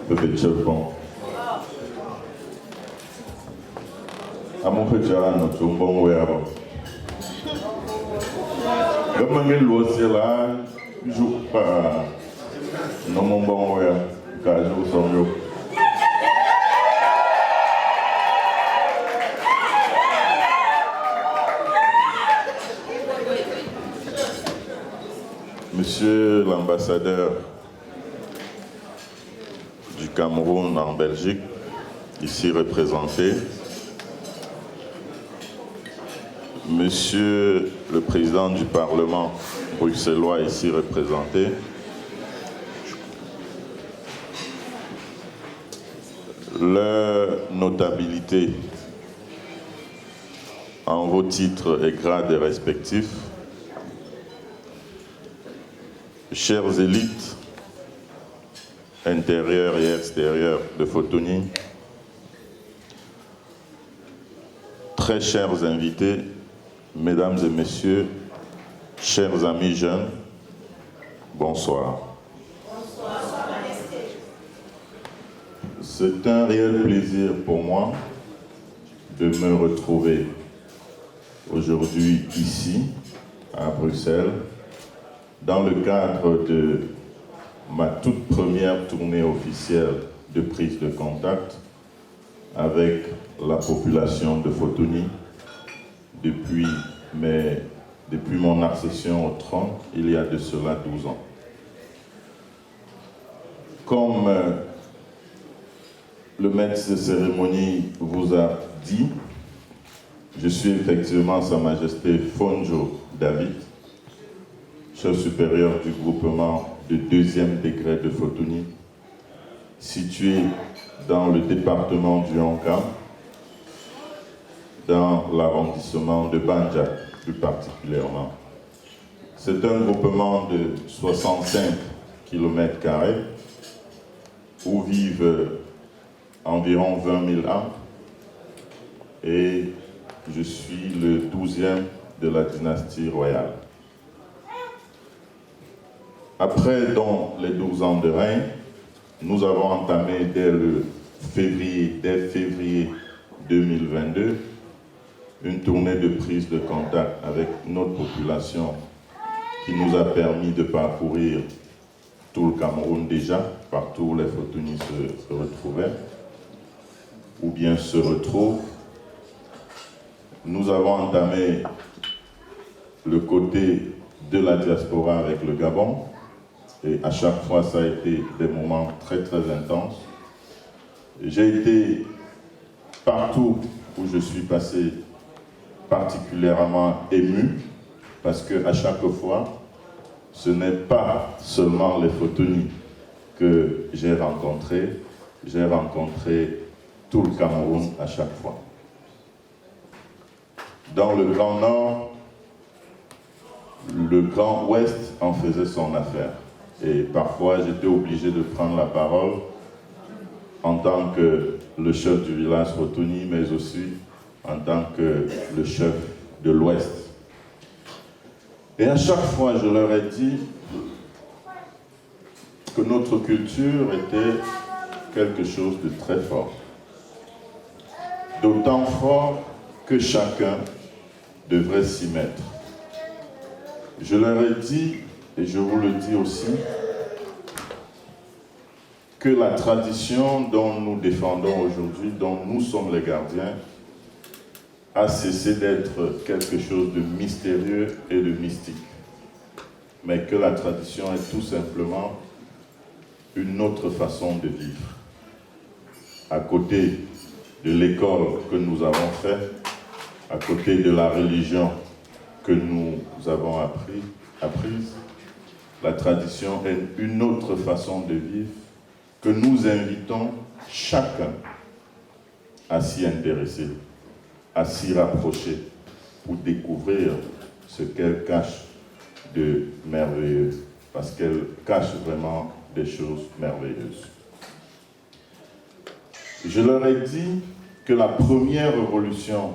Pepe Chevron. Amo Pejara no Chumbon Wearo. Gamangel Wosela, Jupa, no Mombon Wear, Kaju Songo. Monsieur l'ambassadeur du Cameroun en Belgique, ici représenté, Monsieur le Président du Parlement bruxellois, ici représenté, leur notabilité en vos titres et grades respectifs, chères élites intérieures et extérieures de Fotoni, très chers invités, mesdames et messieurs, chers amis jeunes, bonsoir. Bonsoir, Majesté. C'est un réel plaisir pour moi de me retrouver aujourd'hui ici, à Bruxelles, dans le cadre de ma toute première tournée officielle de prise de contact avec la population de Fotoni depuis mon accession au trône, il y a de cela 12 ans. Comme le maître de cérémonie vous a dit, je suis effectivement Sa Majesté Fonjo David, chef supérieur du groupement de 2e degré de Fotoni, situé dans le département du Hankam, dans l'arrondissement de Banja plus particulièrement. C'est un groupement de 65 km² où vivent environ 20 000 âmes et je suis le 12e de la dynastie royale. Après les 12 ans de règne, nous avons entamé dès février 2022 une tournée de prise de contact avec notre population qui nous a permis de parcourir tout le Cameroun déjà, partout où les Fotonis se retrouvaient ou bien se retrouvent. Nous avons entamé le côté de la diaspora avec le Gabon et à chaque fois ça a été des moments très très intenses. J'ai été partout où je suis passé particulièrement ému parce que à chaque fois ce n'est pas seulement les Fotonis que j'ai rencontré tout le Cameroun à chaque fois. Dans le Grand Nord, le Grand Ouest en faisait son affaire. Et parfois, j'étais obligé de prendre la parole en tant que le chef du village Fotoni, mais aussi en tant que le chef de l'Ouest. Et à chaque fois, je leur ai dit que notre culture était quelque chose de très fort. D'autant fort que chacun devrait s'y mettre. Je leur ai dit, et je vous le dis aussi, que la tradition dont nous défendons aujourd'hui, dont nous sommes les gardiens, a cessé d'être quelque chose de mystérieux et de mystique. Mais que la tradition est tout simplement une autre façon de vivre. À côté de l'école que nous avons faite, à côté de la religion que nous avons apprise, la tradition est une autre façon de vivre que nous invitons chacun à s'y intéresser, à s'y rapprocher pour découvrir ce qu'elle cache de merveilleux, parce qu'elle cache vraiment des choses merveilleuses. Je leur ai dit que la première révolution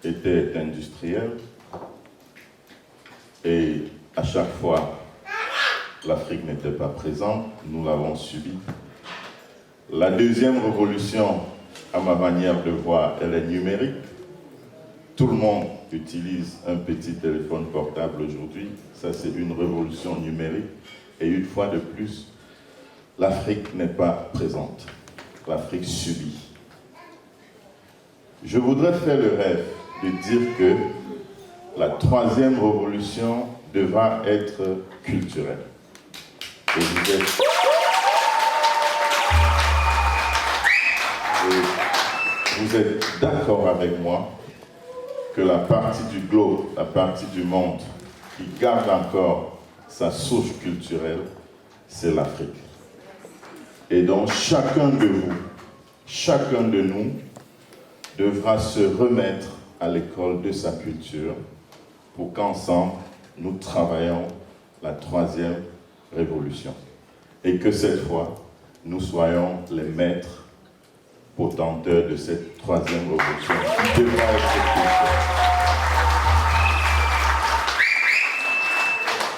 était industrielle et à chaque fois l'Afrique n'était pas présente, nous l'avons subi. La deuxième révolution, à ma manière de voir, elle est numérique. Tout le monde utilise un petit téléphone portable aujourd'hui. Ça, c'est une révolution numérique. Et une fois de plus, l'Afrique n'est pas présente. L'Afrique subit. Je voudrais faire le rêve de dire que la troisième révolution devra être culturelle. Et vous êtes d'accord avec moi que la partie du globe, la partie du monde qui garde encore sa souche culturelle, c'est l'Afrique. Et donc chacun de vous, chacun de nous devra se remettre à l'école de sa culture pour qu'ensemble nous travaillions la troisième révolution. Et que cette fois, nous soyons les maîtres potenteurs de cette troisième révolution qui devra être culturelle.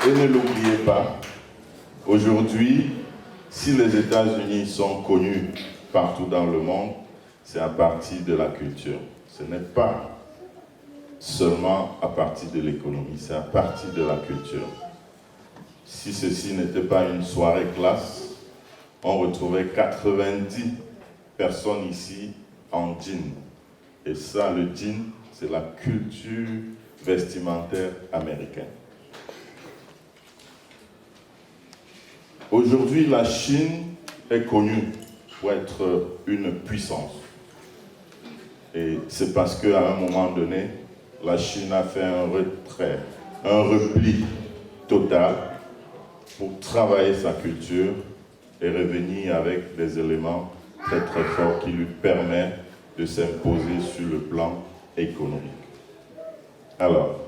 Et ne l'oubliez pas, aujourd'hui, si les États-Unis sont connus partout dans le monde, c'est à partir de la culture. Ce n'est pas seulement à partir de l'économie, c'est à partir de la culture. Si ceci n'était pas une soirée classe, on retrouvait 90 personnes ici en jean. Et ça, le jean, c'est la culture vestimentaire américaine. Aujourd'hui, la Chine est connue pour être une puissance. Et c'est parce qu'à un moment donné, la Chine a fait un retrait, un repli total pour travailler sa culture et revenir avec des éléments très très forts qui lui permettent de s'imposer sur le plan économique. Alors,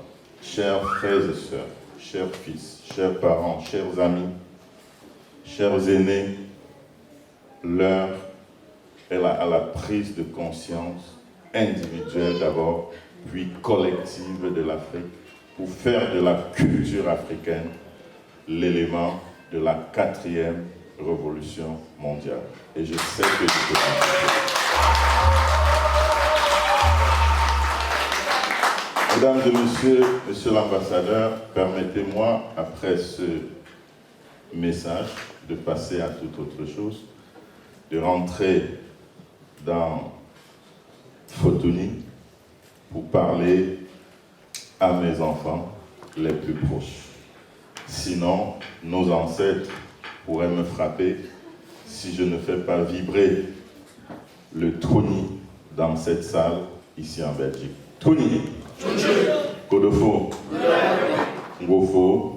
chers frères et sœurs, chers fils, chers parents, chers amis, chers aînés, l'heure est à la prise de conscience individuelle d'abord, puis collective de l'Afrique, pour faire de la culture africaine l'élément de la quatrième révolution mondiale. Et je sais que je peux en faire. Mesdames et messieurs, monsieur l'ambassadeur, permettez-moi, après ce message, de passer à toute autre chose, de rentrer dans Fotoni pour parler à mes enfants les plus proches. Sinon, nos ancêtres pourraient me frapper si je ne fais pas vibrer le Tony dans cette salle ici en Belgique. Tony, Kodofo, Ngofo,